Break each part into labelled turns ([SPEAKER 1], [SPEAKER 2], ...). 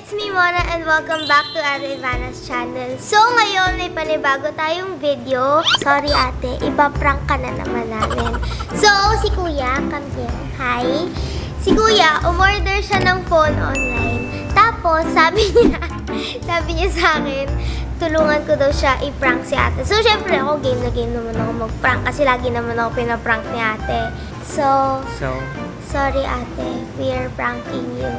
[SPEAKER 1] It's me, Mona, and welcome back to Ate Ivana's channel. So, ngayon may panibago tayong video. Sorry, ate. Iba-prank ka na naman namin. So, si Kuya, come here. Hi. Si Kuya, umorder siya ng phone online. Tapos, sabi niya sa akin, tulungan ko daw siya i-prank si ate. So, syempre ako, game na game naman ako mag-prank kasi lagi naman ako pinaprank ni ate. So, sorry ate, we are pranking you.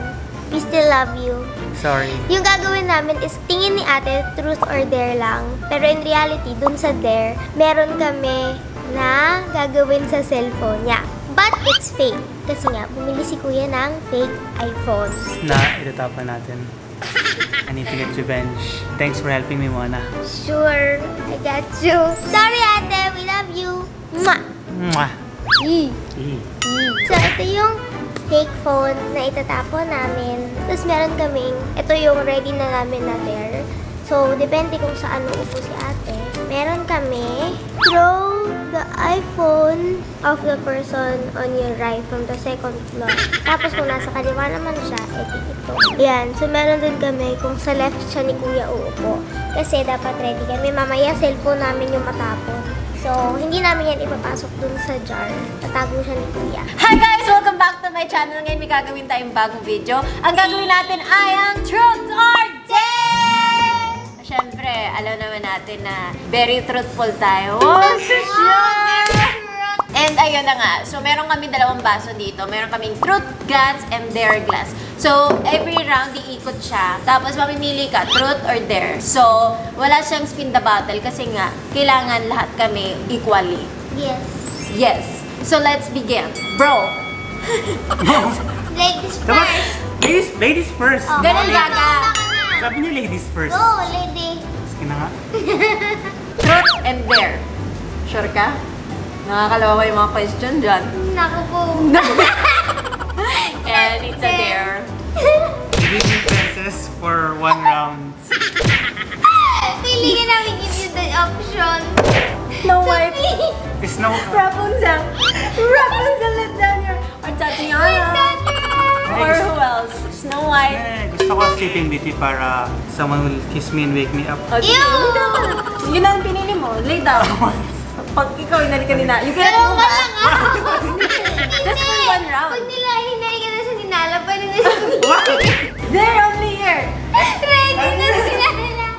[SPEAKER 1] We still love you.
[SPEAKER 2] Sorry.
[SPEAKER 1] Yung gagawin namin is tingin ni ate, truth or dare lang. Pero in reality, dun sa dare, meron kami na gagawin sa cellphone niya. But it's fake. Kasi nga, bumili si kuya ng fake iPhone.
[SPEAKER 2] Na itatapon natin. I need to get revenge. Thanks for helping me, Mona.
[SPEAKER 1] Sure, I got you. Sorry ate, we love you. Mwah!
[SPEAKER 2] Mwah!
[SPEAKER 1] Yee.
[SPEAKER 2] Eh.
[SPEAKER 1] So, ito yung fake phone na itatapon namin. Tapos meron kaming, ito yung ready na namin na dare. So, depende kung saan uupo si ate. Meron kami, throw the iPhone of the person on your right from the second floor. Tapos kung nasa kaliwa naman siya, edi ito. Yan. So, meron din kami kung sa left siya ni kuya uupo. Kasi dapat ready kami. Mamaya, cellphone namin yung matapon. So, hindi namin yan ipapasok dun sa jar. Tatago siya ni kuya.
[SPEAKER 3] Hi guys! Welcome back to my channel. Ngayon may gagawin tayong bagong video. Ang gagawin natin ay ang Truth or Dare! Siyempre, alam naman natin na very truthful tayo. Oh, sure! And ayun na nga. So, meron kami dalawang baso dito. Meron kaming Truth Glass and Dare Glass. So, every round, iikot siya. Tapos, mamimili ka, Truth or Dare. So, wala siyang spin the bottle kasi nga, kailangan lahat kami equally.
[SPEAKER 1] Yes.
[SPEAKER 3] Yes. So, let's begin. Bro!
[SPEAKER 1] Ladies
[SPEAKER 2] Diba?
[SPEAKER 1] first.
[SPEAKER 2] Ladies first.
[SPEAKER 1] Oh,
[SPEAKER 3] Ganun
[SPEAKER 1] wala
[SPEAKER 3] gaga.
[SPEAKER 1] ka na.
[SPEAKER 2] Sabi niya ladies first.
[SPEAKER 1] Go, lady.
[SPEAKER 2] Sige na nga.
[SPEAKER 3] Truth and Dare. Sure ka? Nakakalawa ko yung mga question dyan.
[SPEAKER 1] Naku po.
[SPEAKER 3] And it's a dare.
[SPEAKER 2] Disney princess for 1 round.
[SPEAKER 1] Pili ka namin give you the option.
[SPEAKER 3] Snow White.
[SPEAKER 2] Snow.
[SPEAKER 3] Rapunzel. Rapunzel, let down your... Or Tatiana. Or who else? Snow White.
[SPEAKER 2] Gusto ko Sleeping Beauty para someone will kiss me and wake me up.
[SPEAKER 3] O, sige.
[SPEAKER 1] Ew!
[SPEAKER 3] Yun ang pinili mo. Lay down. Pag ikaw inali kanina, you can
[SPEAKER 1] Pero
[SPEAKER 3] move
[SPEAKER 1] ka
[SPEAKER 3] back.
[SPEAKER 1] lang ah.
[SPEAKER 3] Just for 1 round.
[SPEAKER 1] Pag hinay ka na sa ninala, pwede na siya.
[SPEAKER 3] They're only here.
[SPEAKER 1] Ready na si Nala.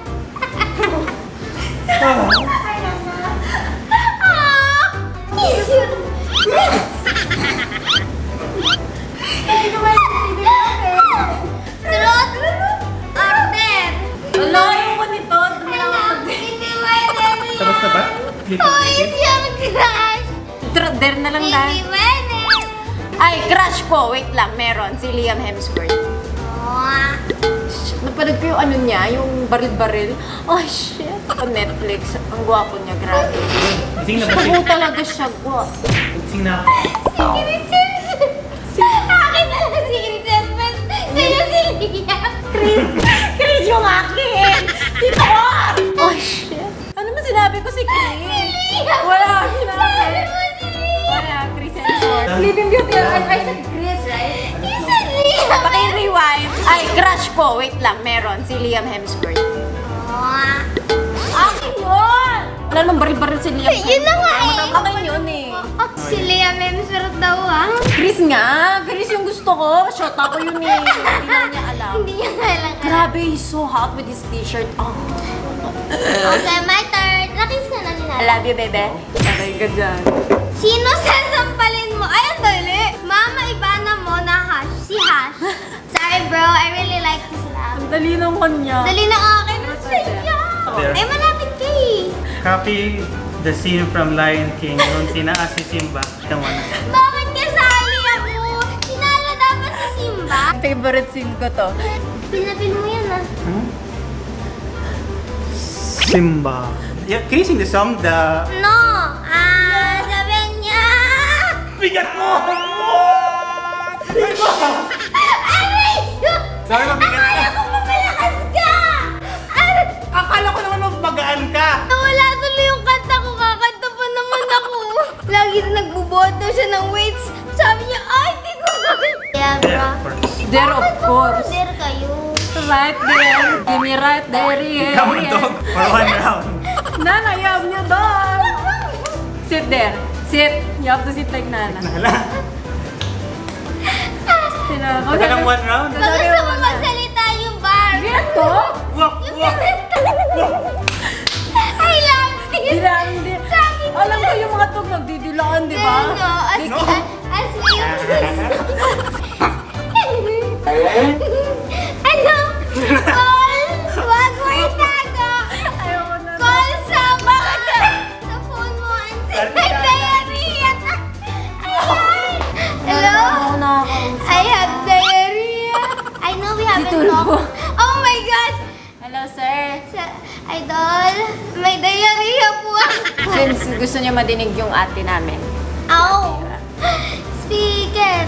[SPEAKER 1] Ah! Kiss you.
[SPEAKER 3] Hindi ko ba
[SPEAKER 1] Truth or dare?
[SPEAKER 3] Wala, ayoko nito.
[SPEAKER 1] Hindi pwede.
[SPEAKER 2] Tapos na ba? Sleeping
[SPEAKER 1] Who is
[SPEAKER 2] Beauty?
[SPEAKER 1] your crush?
[SPEAKER 3] Truth, dare na lang
[SPEAKER 1] Hindi
[SPEAKER 3] dahil.
[SPEAKER 1] pwede.
[SPEAKER 3] Ay, crush ko. Wait lang, meron. Si Liam Hemsworth.
[SPEAKER 1] Oh.
[SPEAKER 3] Napanood ko yung ano niya, yung baril-baril. Oh, shit. Sa Netflix. Ang gwapo niya, grabe.
[SPEAKER 2] Gising na ba
[SPEAKER 3] Gusto
[SPEAKER 2] siya?
[SPEAKER 3] mo talaga siya, gwapo.
[SPEAKER 2] Gising na ako.
[SPEAKER 1] Akin na lang si Grisel. Sa'yo si Liam.
[SPEAKER 3] Chris yung akin! Si Thor! Oh, shit. Ano mo sinabi ko si Chris?
[SPEAKER 1] Liam.
[SPEAKER 3] Wala, sinabi.
[SPEAKER 1] Sabi mo si Liam.
[SPEAKER 3] Wala, Chris and Thor. Sleeping Beauty. I said Chris, right?
[SPEAKER 1] You said Liam.
[SPEAKER 3] Paki-rewind. Ay, crush ko. Wait lang, meron. Si Liam Hemsworth.
[SPEAKER 1] Oh.
[SPEAKER 3] Akin yun! Wala nang baril-baril si Liam.
[SPEAKER 1] Yun na nga eh.
[SPEAKER 3] Akin yun eh.
[SPEAKER 1] Si Liam Hemsworth daw ah.
[SPEAKER 3] Chris nga. Chris yung gusto ko. Shot ako yun eh. Hindi na niya alam.
[SPEAKER 1] Hindi niya kailangan.
[SPEAKER 3] Grabe, he's so hot with his t-shirt. Oh.
[SPEAKER 1] Okay, my turn. Nakis ka na
[SPEAKER 3] I
[SPEAKER 1] nila.
[SPEAKER 3] love you, bebe. Patay ka dyan.
[SPEAKER 1] Sino sasampalin mo? Ay, ang dali. Mama, Ivana mo na Hash. Si Hash. Sorry bro, I really like this laugh.
[SPEAKER 3] Ang dali ng kanya.
[SPEAKER 1] Dali na akin. Saya.
[SPEAKER 2] There.
[SPEAKER 1] Ay, malapit ka eh.
[SPEAKER 2] Copy the scene from Lion King nung tinaas si Simba. Tama na.
[SPEAKER 1] Bakit kasali ako? Sinala dapat si Simba.
[SPEAKER 3] Favorite scene ko to.
[SPEAKER 1] Pinapil mo yan ah.
[SPEAKER 2] Hmm? Simba. Yeah, can you sing the song? The...
[SPEAKER 1] No! Ah, sabi niya!
[SPEAKER 2] Bigat mo!
[SPEAKER 1] Aray!
[SPEAKER 2] Sorry, mabigat ka.
[SPEAKER 1] Akala ko mamalakas ka! Aray!
[SPEAKER 2] Akala ko naman magaan ka.
[SPEAKER 1] Nawala tuloy yung kanta ko. Kakanta pa naman ako. Lagi na nagbubuhat daw siya ng weights. Sabi niya, ay, di ko. Yeah, bro.
[SPEAKER 2] Of course.
[SPEAKER 3] There, of course.
[SPEAKER 1] There kayo.
[SPEAKER 3] right there. Give me right there. Yeah,
[SPEAKER 2] Come on, dog. For 1 round.
[SPEAKER 3] Nana, you have your dog. Sit there. Sit. You have to sit like Nana.
[SPEAKER 2] Hala. Wala lang 1 round.
[SPEAKER 1] Pag gusto mo magsalita yung bar.
[SPEAKER 3] Ito?
[SPEAKER 2] Wak, wak.
[SPEAKER 1] I love this.
[SPEAKER 3] Dilaan din.
[SPEAKER 1] Sabi ko
[SPEAKER 3] Alam ko yung mga tog nagdidilaan, di ba?
[SPEAKER 1] No, as
[SPEAKER 2] No.
[SPEAKER 1] as we ano? Call! Wag mo itago!
[SPEAKER 3] Ayoko na.
[SPEAKER 1] Call someone! Sa phone mo and say may diarrhea! Ayan! Hello?
[SPEAKER 3] Ako nakakausap.
[SPEAKER 1] I have diarrhea! I know we haven't
[SPEAKER 3] Tulpo.
[SPEAKER 1] talked. Oh my gosh!
[SPEAKER 3] Hello, sir.
[SPEAKER 1] Idol, may diarrhea po ako.
[SPEAKER 3] Since gusto niya madinig yung ate namin.
[SPEAKER 1] Ow! Speaker!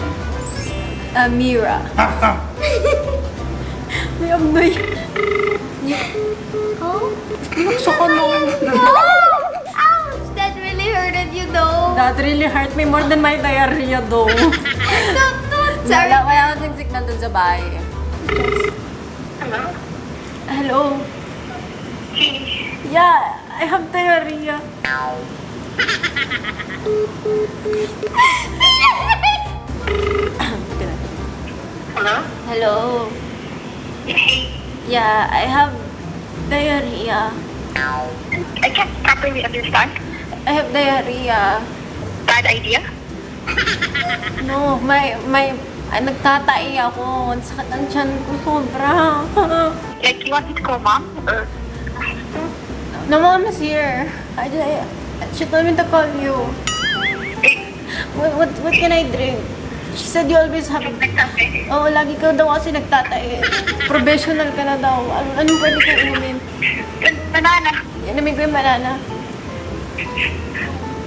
[SPEAKER 3] Amira. May amoy.
[SPEAKER 1] Oh?
[SPEAKER 3] Gusto ko nung...
[SPEAKER 1] Ouch! That really hurted you though.
[SPEAKER 3] That really hurt me more than my diarrhea though.
[SPEAKER 1] Sorry.
[SPEAKER 3] Wala kasing signal dun sa bahay.
[SPEAKER 4] Hello?
[SPEAKER 3] Hello? Yeah, I have diarrhea.
[SPEAKER 4] Hello?
[SPEAKER 3] Hello? Yeah, I have diarrhea.
[SPEAKER 4] I can't properly understand.
[SPEAKER 3] I have diarrhea.
[SPEAKER 4] Bad idea?
[SPEAKER 3] No, nagtatai ako. Ang sakit ang tiyan ko, sobra.
[SPEAKER 4] Like, you want me to call mom? Or...
[SPEAKER 3] No, mom is here. She told me to call you. What can I drink? She said you always have... Oo, lagi ka daw kasi nagtatai. Professional ka na daw. Anong pwede kong inumin?
[SPEAKER 4] Banana.
[SPEAKER 3] Inumin ko yung banana.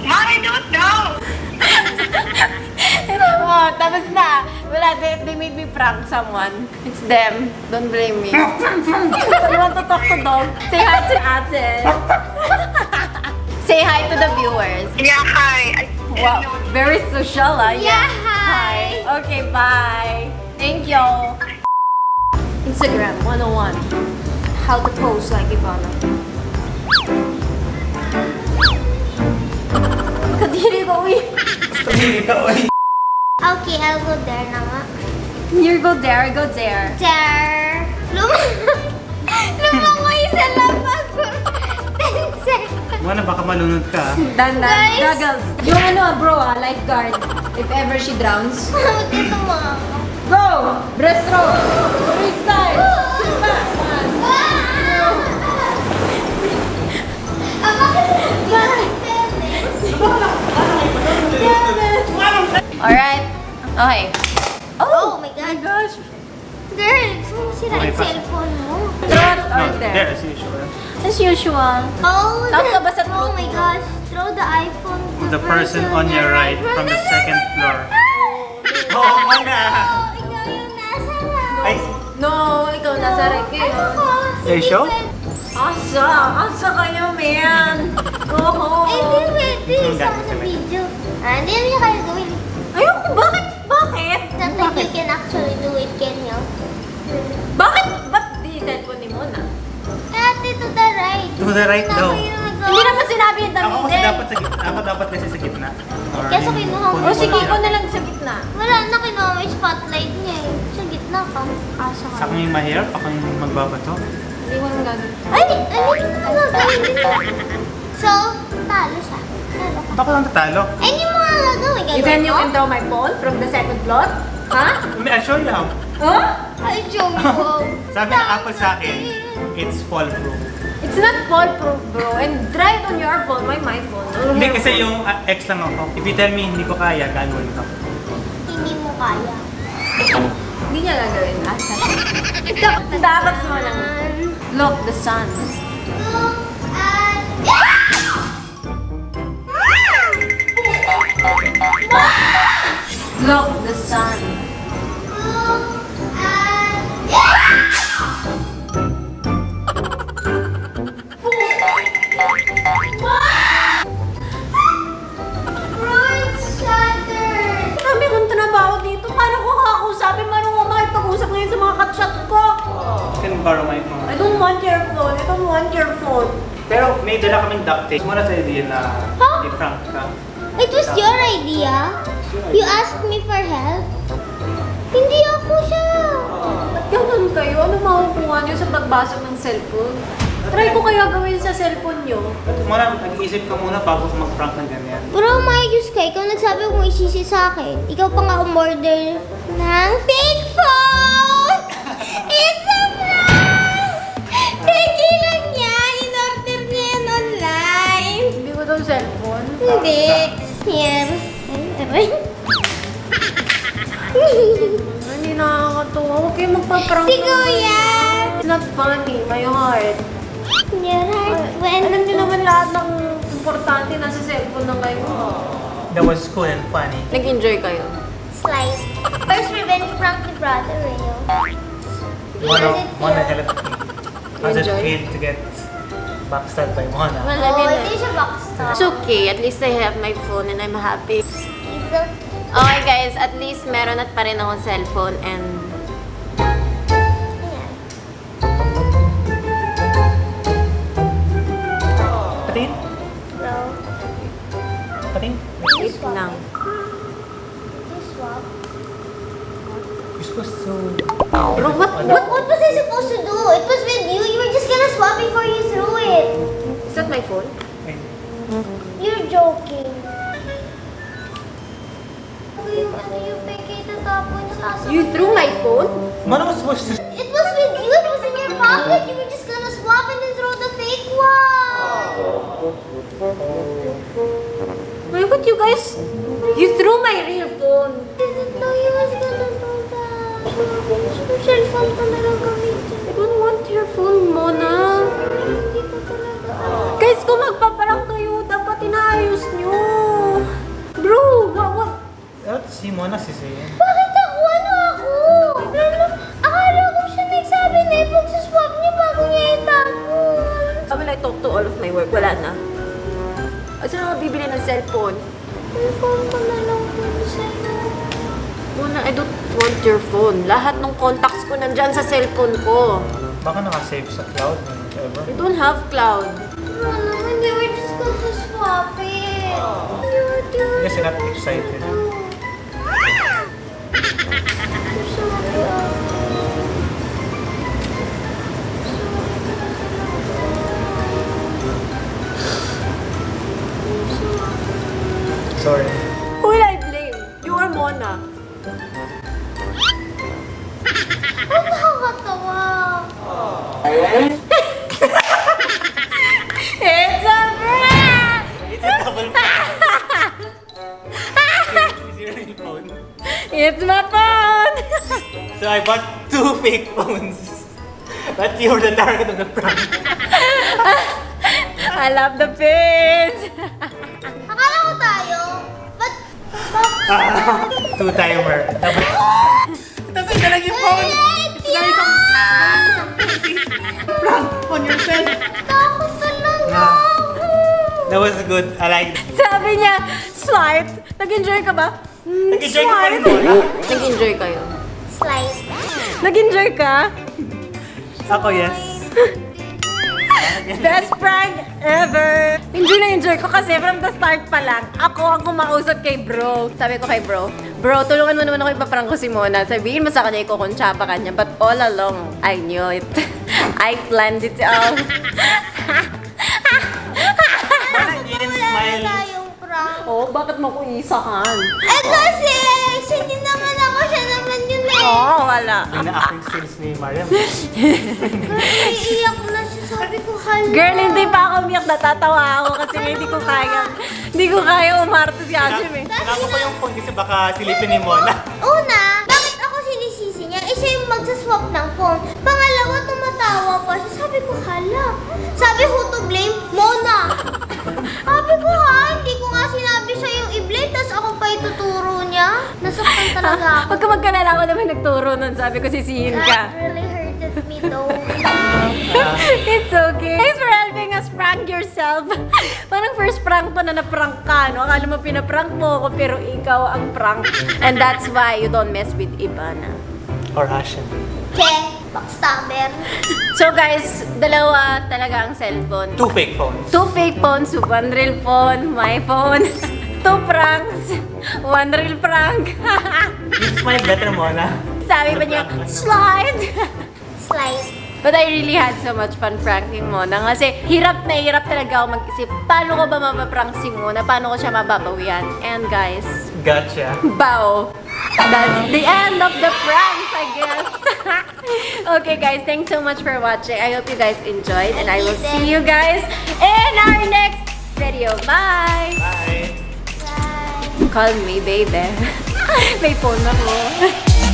[SPEAKER 4] Mom, I don't know!
[SPEAKER 3] Oh, tapos na. Wala, they made me prank someone. It's them. Don't blame me. You want to talk to dog? Say hi to ate. Say hi to the viewers.
[SPEAKER 4] Yeah, hi. I didn't
[SPEAKER 3] Wow,
[SPEAKER 4] know.
[SPEAKER 3] very social, ah.
[SPEAKER 1] Yeah, hi.
[SPEAKER 3] Okay, bye. Thank you. Instagram 101. How to pose like Ivana. Kadiri ko, uy.
[SPEAKER 2] Tumingin ka, oy.
[SPEAKER 1] Okay, I'll go there na nga.
[SPEAKER 3] You go there, go there.
[SPEAKER 1] There. Lumangoy sa labas. 10 seconds.
[SPEAKER 2] Muna, baka malunod ka.
[SPEAKER 3] Dandan,
[SPEAKER 1] Guys.
[SPEAKER 3] goggles. Yung ano, bro, lifeguard. If ever she drowns.
[SPEAKER 1] Dito mga.
[SPEAKER 3] Go! Breaststroke! Freestyle! Sit back! Alright. Okay.
[SPEAKER 1] Oh my
[SPEAKER 3] Oh
[SPEAKER 1] God.
[SPEAKER 3] my gosh.
[SPEAKER 1] Girl, gusto mo sira
[SPEAKER 2] Okay
[SPEAKER 1] yung
[SPEAKER 2] pa.
[SPEAKER 1] cellphone mo?
[SPEAKER 3] Truth or
[SPEAKER 2] No,
[SPEAKER 3] dare?
[SPEAKER 2] there as usual.
[SPEAKER 3] As usual.
[SPEAKER 1] Oh,
[SPEAKER 3] Takot ka ba sa
[SPEAKER 1] oh
[SPEAKER 3] truth
[SPEAKER 1] my
[SPEAKER 3] mo?
[SPEAKER 1] gosh. Throw the iPhone to
[SPEAKER 2] The person on your right from the second floor. Oo,
[SPEAKER 1] Oh,
[SPEAKER 2] muna.
[SPEAKER 1] ikaw yung nasa right.
[SPEAKER 2] Ay,
[SPEAKER 3] No, ikaw nasa right kayo.
[SPEAKER 1] Ako,
[SPEAKER 2] Are you sure?
[SPEAKER 3] Asa? Asa kayo, man? Go home.
[SPEAKER 1] Eh, di pwede.
[SPEAKER 2] Hindi,
[SPEAKER 1] Sa
[SPEAKER 2] hindi.
[SPEAKER 1] video. Hindi niya kayo gawin.
[SPEAKER 3] Ayoko, bakit? Bakit?
[SPEAKER 1] Not like you can actually do it, can you?
[SPEAKER 3] Bakit? Ba't di cellphone ni Mona?
[SPEAKER 1] Ate, to the right.
[SPEAKER 2] To the right daw.
[SPEAKER 3] Hindi naman sinabi yung
[SPEAKER 2] Ako kasi
[SPEAKER 3] damitin.
[SPEAKER 2] dapat sa gitna. Ako dapat kasi sa gitna. Or
[SPEAKER 1] Kesa
[SPEAKER 2] yung
[SPEAKER 1] kinuha mo.
[SPEAKER 2] puno
[SPEAKER 3] O sige,
[SPEAKER 2] siya.
[SPEAKER 3] ko na lang sa gitna.
[SPEAKER 1] Wala na kinuha mo yung spotlight niya eh. Sa gitna ka. Asa
[SPEAKER 2] Sa
[SPEAKER 1] ka.
[SPEAKER 2] akin yung mahirap, ako yung magbabato.
[SPEAKER 3] Hindi ko nang gagawin.
[SPEAKER 1] Ay! Ano yung gagawin dito? So, talo siya. Talo ka.
[SPEAKER 2] Baka lang tatalo.
[SPEAKER 1] Ay, hindi mo nga gagawin.
[SPEAKER 3] Then
[SPEAKER 1] Gagawin
[SPEAKER 3] you
[SPEAKER 1] mo?
[SPEAKER 3] can throw my phone from the second floor? Ha?
[SPEAKER 2] I'll show you how.
[SPEAKER 3] Huh?
[SPEAKER 1] Ay, show mo.
[SPEAKER 2] Sabi ng Apple sa akin, it's fall proof.
[SPEAKER 3] It's not fall-proof, bro. And try it on your phone. Why my phone?
[SPEAKER 2] Hindi kasi yung X lang ako. If you tell me hindi ko kaya, gagawin ko.
[SPEAKER 1] Hindi mo kaya.
[SPEAKER 3] Hindi niya gagawin. Asa? Dapat mo lang. Look, the sun.
[SPEAKER 1] Look at...
[SPEAKER 3] Look, the sun.
[SPEAKER 1] Look at... Road shattered!
[SPEAKER 3] Kami kung trabaho dito, paano ko kakausapin? Paano ko makipag-usap ngayon sa mga katchat ko?
[SPEAKER 2] You can can borrow my phone.
[SPEAKER 3] I don't want your phone. I don't want your phone.
[SPEAKER 2] Pero may dala kaming duct tape. Muna sa idea na
[SPEAKER 1] Huh?
[SPEAKER 2] i-prank ka.
[SPEAKER 1] It was your idea. You asked me for help. Hindi ako siya.
[SPEAKER 3] Ba't ganun kayo? Ano makukuha niyo sa pagbasag ng cellphone? Try ko kaya gawin sa cellphone niyo.
[SPEAKER 2] Muna, nag-iisip ka muna bago ka mag-prank ng ganyan.
[SPEAKER 1] Pero maayos ka. Ikaw nagsabi kung isisi sa akin. Ikaw pa nga umorder ng fake phone! It's a prank! Peki lang niya. In-order niya yan online.
[SPEAKER 3] Hindi ko daw cellphone.
[SPEAKER 1] Hindi. Yan. Ay,
[SPEAKER 3] Hindi nakakatuwa. Huwag kayo magpa-prank
[SPEAKER 1] si
[SPEAKER 3] naman.
[SPEAKER 1] Kuya!
[SPEAKER 3] It's not funny. My heart.
[SPEAKER 1] Your heart went.
[SPEAKER 3] Alam niyo naman lahat ng importante nasa cellphone na kayo.
[SPEAKER 2] That was cool and funny.
[SPEAKER 3] Nag-enjoy kayo.
[SPEAKER 1] Slice. First revenge prank ni brother, eh.
[SPEAKER 2] Mona helped me. How does it
[SPEAKER 3] Enjoy?
[SPEAKER 2] feel to get backstabbed by Mona?
[SPEAKER 3] Well, I
[SPEAKER 1] Oh,
[SPEAKER 3] mean,
[SPEAKER 1] hindi siya backstab.
[SPEAKER 3] it's okay. At least I have my phone and I'm happy.
[SPEAKER 1] It's okay.
[SPEAKER 3] Okay guys, at least meron at pa rin akong cellphone and
[SPEAKER 1] Ayan.
[SPEAKER 2] Patingin?
[SPEAKER 1] So,
[SPEAKER 2] Patingin?
[SPEAKER 3] wait lang.
[SPEAKER 1] you swap.
[SPEAKER 2] You're supposed to...
[SPEAKER 3] Bro, what?
[SPEAKER 1] What was I supposed to do? It was with you. You were just gonna swap before you threw it.
[SPEAKER 3] Is that my phone?
[SPEAKER 2] Wait.
[SPEAKER 1] You're joking. Yung ano yung peke tatapon sa asa.
[SPEAKER 3] You threw my phone?
[SPEAKER 2] Mona was supposed to...
[SPEAKER 1] It was with you. It was in your pocket. You were just gonna swap and then throw the fake one.
[SPEAKER 3] Why would you guys... You threw my real phone.
[SPEAKER 1] Didn't know you was gonna do that. Yung cellphone ko na lang gamitin.
[SPEAKER 3] I don't want your phone, Mona.
[SPEAKER 1] Hindi ko talaga.
[SPEAKER 3] Guys, kung magpaparang kayo, dapat inaayos nyo. Bro, what?
[SPEAKER 2] Si Mona sisihin.
[SPEAKER 1] Bakit ako? Ano ako? Akala ko siya nagsabi na ipag-swap niya bago niya itapon.
[SPEAKER 3] When I talk to all of my work, wala na. Saan ako bibili ng cellphone?
[SPEAKER 1] Cellphone ko na lang po sa'yo.
[SPEAKER 3] Mona, I don't want your phone. Lahat ng contacts ko nandyan sa cellphone ko.
[SPEAKER 2] Baka nakasave sa cloud or whatever.
[SPEAKER 3] I don't have cloud.
[SPEAKER 1] No, naman, they were just gonna swap it. You were doing
[SPEAKER 2] Kasi not excited. Sorry.
[SPEAKER 3] Who will I blame? You or Mona?
[SPEAKER 1] Ang nakakatawa.
[SPEAKER 3] It's a prank!
[SPEAKER 2] It's a double prank. Is your real phone?
[SPEAKER 3] It's my phone!
[SPEAKER 2] So I bought 2 fake phones. But you're the target of the prank.
[SPEAKER 3] I love the pins!
[SPEAKER 1] Akala ko tayo. But,
[SPEAKER 2] Two-timer. Tapos ito lang yung phone. Dahil kang prank on yourself.
[SPEAKER 1] takot talaga.
[SPEAKER 2] That was good. I like it.
[SPEAKER 3] Sabi niya, swipe. Nag-enjoy ka ba?
[SPEAKER 2] Nag-enjoy ka pa rin, Mona.
[SPEAKER 3] Nag-enjoy kayo.
[SPEAKER 1] Slice.
[SPEAKER 3] Nag-enjoy ka?
[SPEAKER 2] Ako, yes.
[SPEAKER 3] Best prank ever! Enjoy na enjoy ko kasi from the start pa lang, ako ang kumausap kay bro. Sabi ko kay bro, tulungan mo naman ako ipaprank ko si Mona. Sabihin mo sa kanya, ikukuntsapa ka niya. But all along, I knew it. I planned it all.
[SPEAKER 2] Mona, you didn't smile.
[SPEAKER 1] Tayong prank.
[SPEAKER 3] Oh, bakit mo ko isahan?
[SPEAKER 1] Eh kasi, hindi naman ako. Siya naman yun eh.
[SPEAKER 3] Oh, wala.
[SPEAKER 2] Yung na-acting skills ni Mariam.
[SPEAKER 1] Pero iiyak na siya. Sabi ko, hala.
[SPEAKER 3] Girl, hindi pa ako umiyak. Natatawa ako kasi hindi ko kaya. Hindi ko kaya umarto si Ashim eh.
[SPEAKER 2] Kailangan ko pa yung phone kasi baka silipin ni Mona.
[SPEAKER 1] Una, bakit ako sinisisi niya? Eh, siya yung magsaswap ng phone. Pangalawa, tumatawa pa siya. Sabi ko, hala. Sabi, who to blame? Mona. Sabi ko, ha? Hindi ko nga sinabi siya yung i-blame, tapos ako pa ituturo niya. Nasaktan talaga ako.
[SPEAKER 3] Huwag ka magkalala, ako naman nagturo nun. Sabi ko, sisihin ka.
[SPEAKER 1] That really hurted me though.
[SPEAKER 3] It's okay. Thanks for helping us prank yourself. Parang first prank to na na-prank ka, no? Akala mo pinaprank mo ako, pero ikaw ang prank. And that's why you don't mess with Ivana.
[SPEAKER 2] Or Hashem.
[SPEAKER 1] Che. Backstabber.
[SPEAKER 3] So guys, dalawa talaga ang cellphone.
[SPEAKER 2] 2 fake phones.
[SPEAKER 3] 2 fake phones, 1 real phone, my phone. 2 pranks, 1 real prank.
[SPEAKER 2] You smile better, Mona.
[SPEAKER 3] Sabi pa niya, slide.
[SPEAKER 1] Slide.
[SPEAKER 3] But I really had so much fun pranking Mona kasi hirap na hirap talaga ako mag-isip paano ko ba mapaprank si Mona, paano ko siya mababawian. And guys,
[SPEAKER 2] Gotcha.
[SPEAKER 3] bow! That's the end of the pranks, I guess. Okay guys, thanks so much for watching. I hope you guys enjoyed and I will see you guys in our next video. Bye!
[SPEAKER 2] Bye.
[SPEAKER 1] Bye.
[SPEAKER 3] Call me baby. May phone ako.